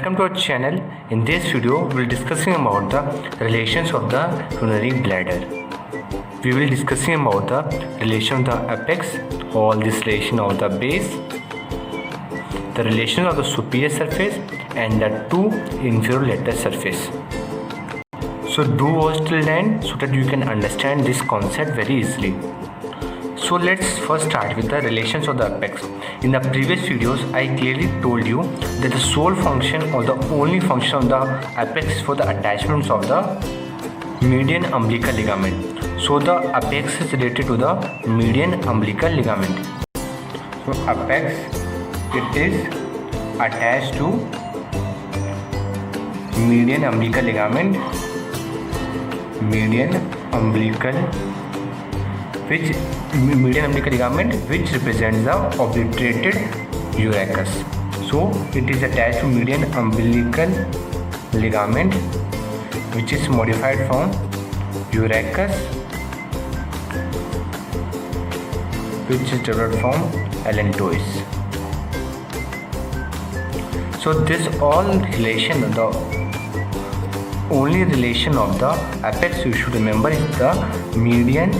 Welcome to our channel. In this video, we will discussing about the relations of the urinary bladder. We will discussing about the relation of the apex, all this relation of the base, the relation of the superior surface and the two inferior lateral surface. So do watch till the end so that you can understand this concept very easily. So let's first start with the relations of the apex. In the previous videos, I clearly told you that the sole function or the only function of the apex is for the attachments of the median umbilical ligament. So the apex is related to the median umbilical ligament. So apex, it is attached to median umbilical ligament, median umbilical ligament which represents the obliterated urachus. So it is attached to median umbilical ligament which is modified from urachus which is developed from allantois. So this all relation, the only relation of the apex you should remember is the median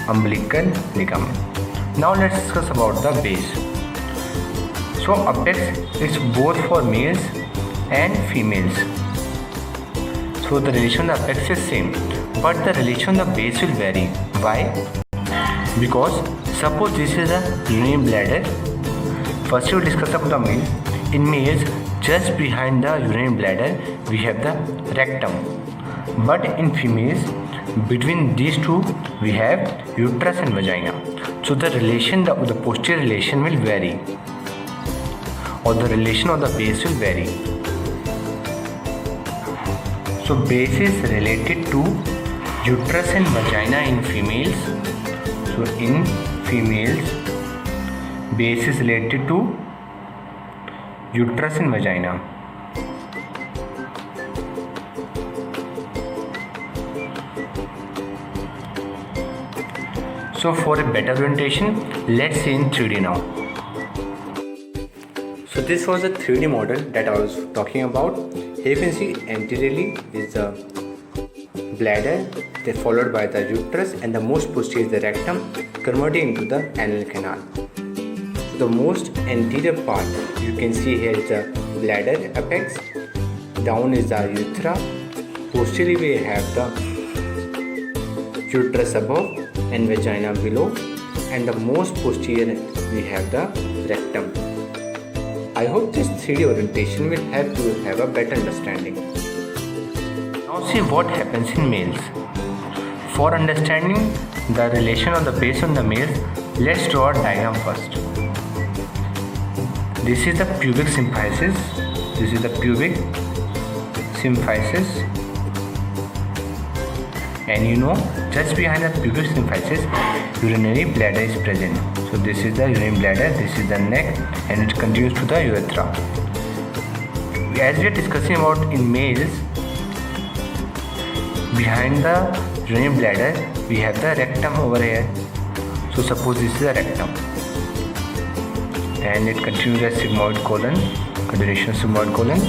umbilical ligament. Now let's discuss about the base. So apex is both for males and females. So the relation of the apex is same, but the relation of the base will vary. Why? Because suppose this is a urinary bladder. First we will discuss about the male. In males, just behind the urinary bladder we have the rectum, but in females between these two we have uterus and vagina. So the relation, the posterior relation will vary, or the relation of the base will vary. So base is related to uterus and vagina in females. So in females, base is related to uterus and vagina. So for a better orientation, let's see in 3D now. So this was a 3D model that I was talking about. Here you can see anteriorly is the bladder, then followed by the uterus, and the most posterior is the rectum, converting into the anal canal. So the most anterior part you can see here is the bladder apex, down is the urethra, posteriorly we have the uterus above and vagina below, and the most posterior we have the rectum. I hope this 3D orientation will help you have a better understanding. Now see what happens in males. For understanding the relation of the base on the males, let's draw a diagram first. This is the pubic symphysis. This is the pubic symphysis. And you know, just behind the pubic symphysis, urinary bladder is present. So this is the urinary bladder, this is the neck, and it continues to the urethra. As we are discussing about in males, behind the urinary bladder, we have the rectum over here. So suppose this is the rectum, and it continues as sigmoid colon, continuation of sigmoid colon,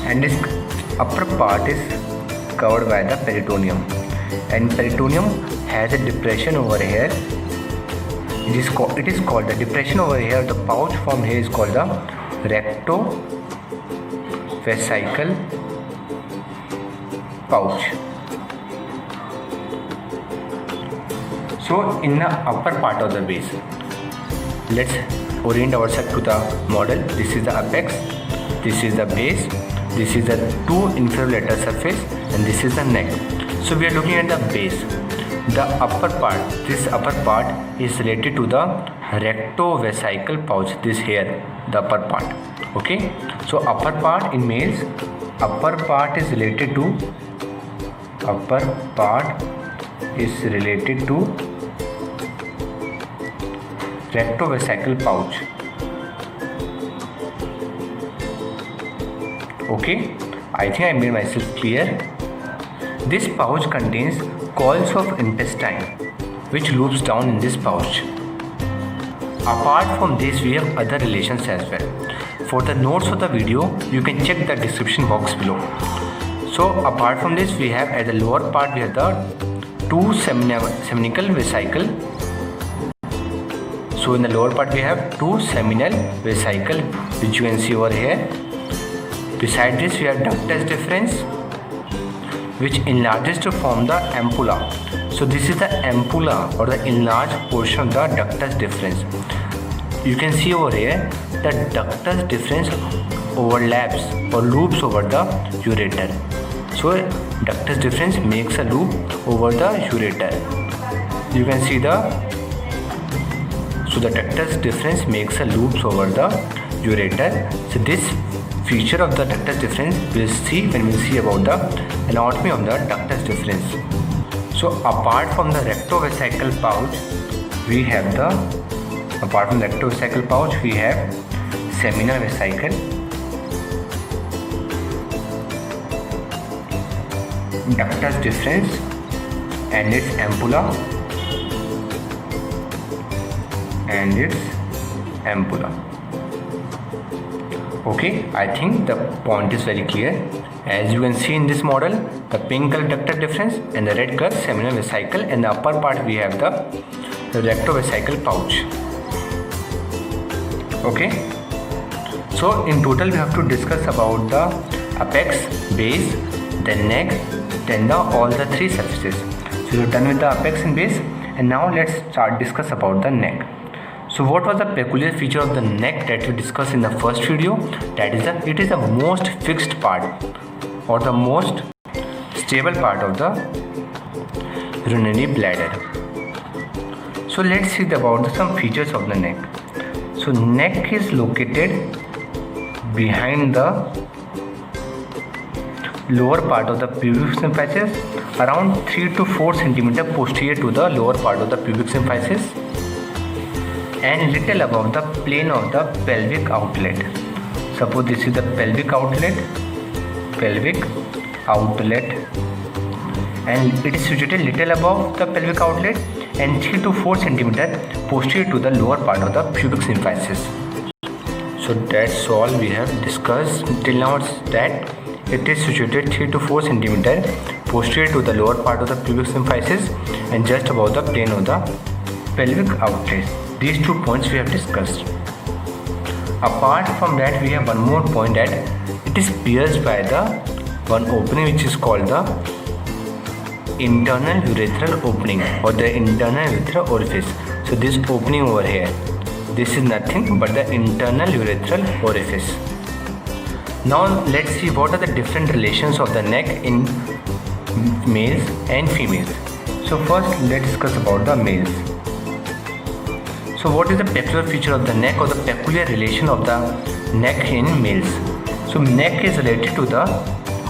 and this upper part is covered by the peritoneum, and peritoneum has a depression over here. It is called the depression over here. The pouch formed here is called the rectovesical pouch. So in the upper part of the base, let's orient ourselves to the model. This is the apex, this is the base, this is the two inferior lateral surface, and this is the neck. So we are looking at the base. The upper part, this upper part is related to the rectovesical pouch, this here, the upper part. Okay, so upper part in males, upper part is related to rectovesical pouch. Okay, I think I made myself clear. This pouch contains coils of intestine which loops down in this pouch. Apart from this, we have other relations as well. for the notes of the video, you can check the description box below. So apart from this, we have at the lower part we have the two seminical vesicle. So in the lower part we have two seminal vesicle, which you can see over here. Beside this we have ductus deferens, which enlarges to form the ampulla. So this is the ampulla or the enlarged portion of the ductus deferens. You can see over here the ductus deferens overlaps or loops over the ureter. So ductus deferens makes a loop over the ureter. You can see the ductus deferens makes a loops over the ureter. So this feature of the ductus deferens we'll see when we see about the anatomy of the ductus deferens. So apart from the rectovesical pouch, we have seminal vesicle, ductus deferens and its ampulla, Okay, I think the point is very clear. As you can see in this model, the pink color ductus deferens and the red color seminal vesicle, and the upper part we have the rectovesical pouch. Okay, so in total we have to discuss about the apex, base, then neck, then all the three surfaces. So we are done with the apex and base, and now let's start discuss about the neck. So what was the peculiar feature of the neck that we discussed in the first video? That is that it is the most fixed part or the most stable part of the urinary bladder. So let's see about some features of the neck. So neck is located behind the lower part of the pubic symphysis, around 3 to 4 cm posterior to the lower part of the pubic symphysis, and little above the plane of the pelvic outlet. Suppose this is the pelvic outlet, and it is situated little above the pelvic outlet and 3 to 4 cm posterior to the lower part of the pubic symphysis. So that's all we have discussed till now, that it is situated 3 to 4 cm posterior to the lower part of the pubic symphysis and just above the plane of the pelvic outlet. These 2 points we have discussed. Apart from that, we have one more point, that it is pierced by the one opening which is called the internal urethral opening or the internal urethral orifice. So this opening over here, this is nothing but the internal urethral orifice. Now let's see what are the different relations of the neck in males and females. So first let's discuss about the males. So what is the peculiar feature of the neck or the peculiar relation of the neck in males? So neck is related to the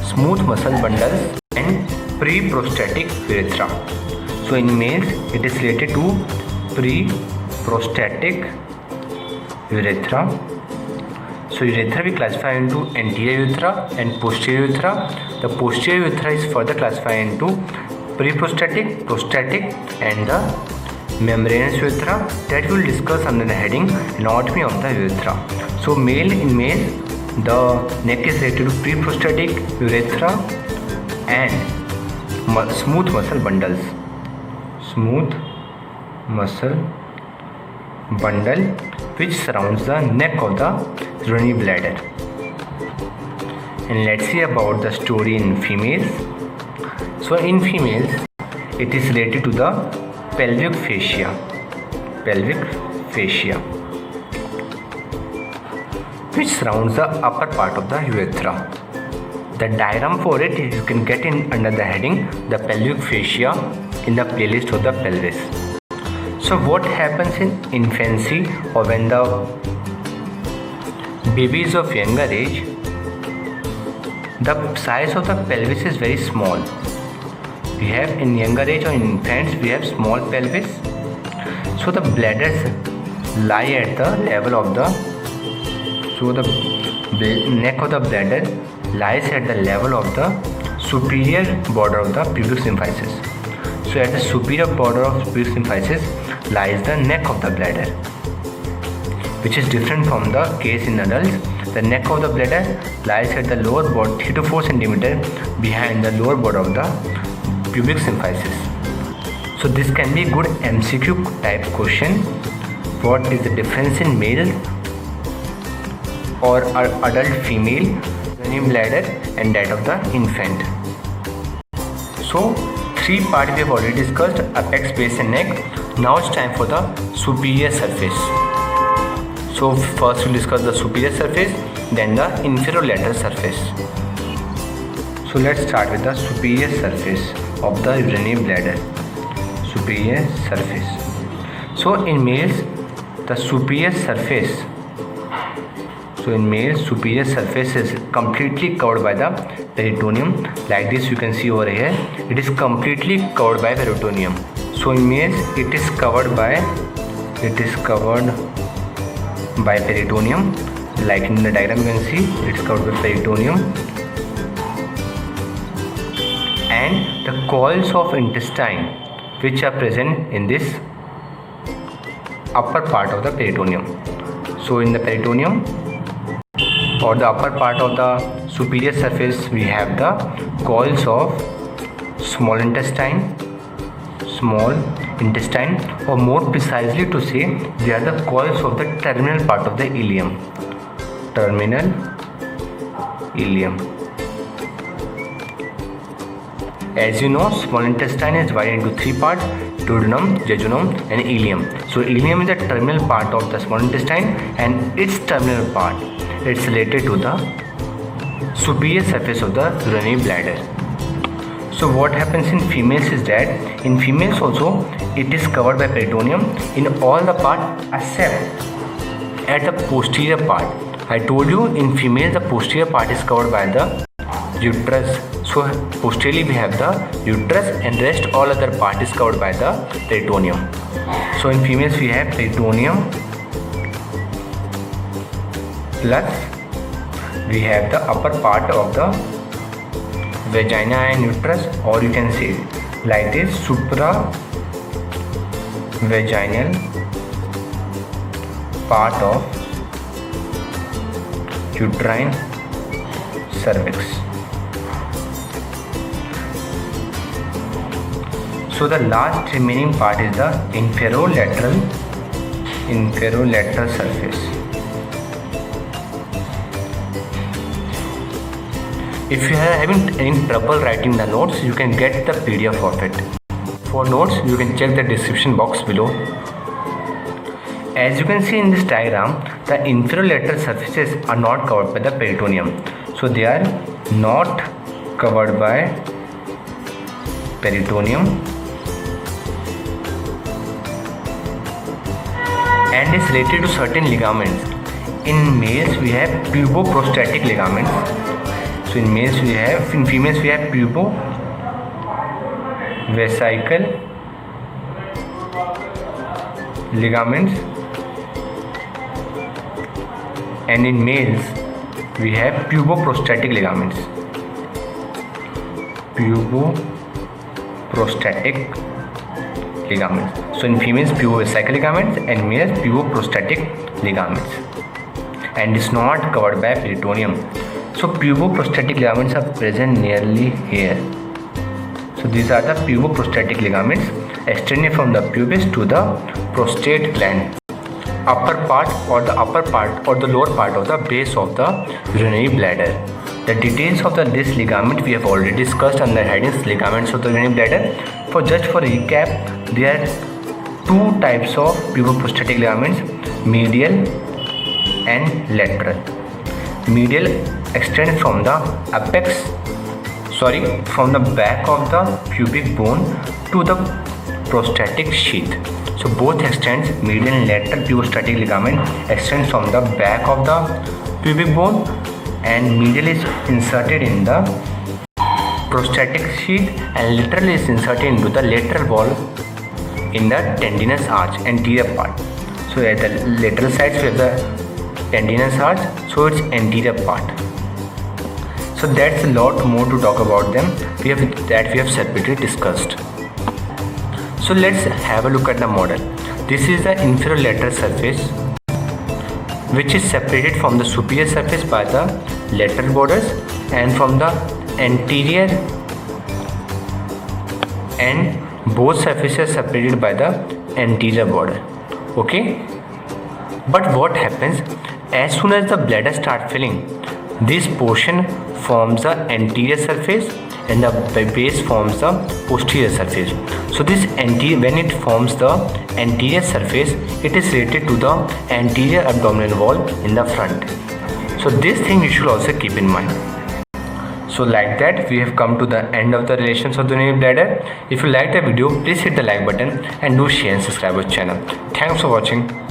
smooth muscle bundles and pre-prostatic urethra. So in males it is related to pre-prostatic urethra. So urethra we classify into anterior urethra and posterior urethra. The posterior urethra is further classified into pre-prostatic, prostatic and the membranous urethra, that we will discuss under the heading anatomy of the urethra. So in male the neck is related to pre-prostatic urethra and smooth muscle bundles, which surrounds the neck of the urinary bladder. And let's see about the story in females. So in females it is related to the pelvic fascia, which surrounds the upper part of the urethra. The diagram for it you can get in under the heading the pelvic fascia in the playlist of the pelvis. So what happens in infancy or when the baby is of younger age, the size of the pelvis is very small. We have in younger age or in infants we have small pelvis. So the bladders lie at the level of the, so the neck of the bladder lies at the level of the superior border of the pubic symphysis. So at the superior border of pubic symphysis lies the neck of the bladder, which is different from the case in adults. The neck of the bladder lies at the lower border 3 to 4 centimeter behind the lower border of the pubic symphysis. So this can be a good MCQ type question. What is the difference in male or adult female urinary bladder and that of the infant? So 3 parts we have already discussed: apex, base and neck. Now it's time for the superior surface. So first we'll discuss the superior surface, then the inferior surface. So let's start with the superior surface of the urinary bladder. Superior surface. So in males, the superior surface. So in males, superior surface is completely covered by the peritoneum. Like this, you can see over here. It is completely covered by peritoneum. So in males, it is covered by peritoneum. Like in the diagram, you can see it is covered by peritoneum. And the coils of intestine, which are present in this upper part of the peritoneum. So in the peritoneum or the upper part of the superior surface, we have the coils of small intestine, or more precisely to say, they are the coils of the terminal part of the ileum. Terminal ileum. As you know, small intestine is divided into 3 parts: duodenum, jejunum and ileum. So ileum is the terminal part of the small intestine, and its terminal part, it's related to the superior surface of the urinary bladder. So what happens in females is that in females also it is covered by peritoneum in all the part except at the posterior part. I told you in females the posterior part is covered by the uterus. So posteriorly we have the uterus and rest all other part is covered by the peritoneum. So in females we have peritoneum plus we have the upper part of the vagina and uterus, or you can say like this: supravaginal part of uterine cervix. So the last remaining part is the inferolateral surface. If you are having any trouble writing the notes, you can get the PDF of it. For notes, you can check the description box below. As you can see in this diagram, the inferolateral surfaces are not covered by the peritoneum. So they are not covered by peritoneum and is related to certain ligaments. In males we have puboprostatic ligaments. So in females we have pubovesical ligaments, and in males we have puboprostatic ligaments. So in females pubovesical ligaments and males puboprostatic ligaments, and is not covered by peritoneum. So puboprostatic ligaments are present nearly here. So these are the puboprostatic ligaments extending from the pubis to the prostate gland, upper part or the lower part of the base of the urinary bladder. The details of this ligament we have already discussed under headings ligaments of the urinary bladder. For recap, there are 2 types of puboprostatic ligaments: medial and lateral. Medial extends from the from the back of the pubic bone to the prostatic sheath. So both extends, medial and lateral puboprostatic ligament extends from the back of the pubic bone, and medial is inserted in the prostatic sheath and lateral is inserted into the lateral wall in the tendinous arch, anterior part. So at the lateral sides we have the tendinous arch, so it's anterior part. So that's a lot more to talk about them. We have separately discussed. So let's have a look at the model. This is the inferolateral surface. which is separated from the superior surface by the lateral borders and from the anterior, and both surfaces separated by the anterior border. Okay, but what happens as soon as the bladder start filling, this portion forms the anterior surface and the base forms the posterior surface. So this anterior, when it forms the anterior surface, it is related to the anterior abdominal wall in the front. So this thing you should also keep in mind. So like that, we have come to the end of the relations of the urinary bladder. If you like the video, please hit the like button and do share and subscribe our channel. Thanks for watching.